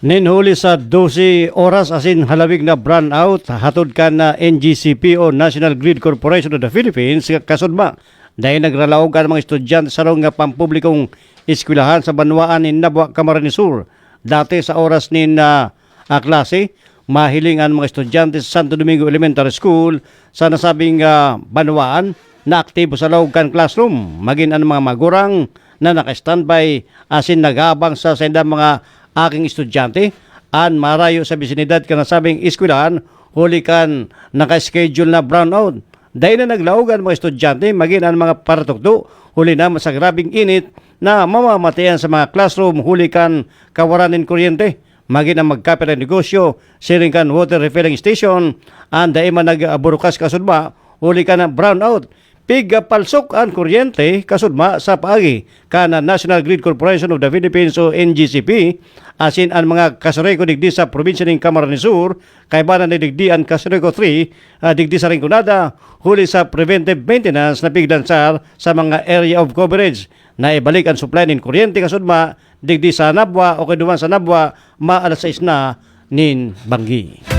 Ninhuli sa 12 oras asin halawig na brownout hatod ka na NGCP o National Grid Corporation of the Philippines kasudma. Dahil nagralaog ang mga estudyante sa rong nga pampublikong eskwelahan sa Banwaan ni Nabwa, Camarines Sur. Dati sa oras ni klase, mahiling ang mga estudyante sa Santo Domingo Elementary School sa nasabing Banwaan na aktibo sa loob kan classroom. Maging ang mga magurang na naka-standby asin nagabang sa sendang mga aking estudyante an marayo sa bisinidad ka nasabing eskwelahan huli kan naka-schedule na brownout. Dahil na naglaogan mga estudyante maging ang mga paratukdo huli na sa grabing init na mamamatayan sa mga classroom huli kan kawaranin kuryente. Maging ang magkapit ng negosyo, siring kan water refilling station, ang dahil man nag-burukas kasudma huli kan na brownout. Pigapalsok ang kuryente kasudma sa paagi kana National Grid Corporation of the Philippines o NGCP asin ang mga kasureko digdi sa probinsya ng Camarines Sur kay bana ni digdi ang kasureko 3 digdi sa Rinconada huli sa preventive maintenance na pigdansar sa mga area of coverage na ibalik ang supply ng kuryente kasudma digdi sa Nabwa o kaduman sa Nabwa maalas 6 na nin Banggi.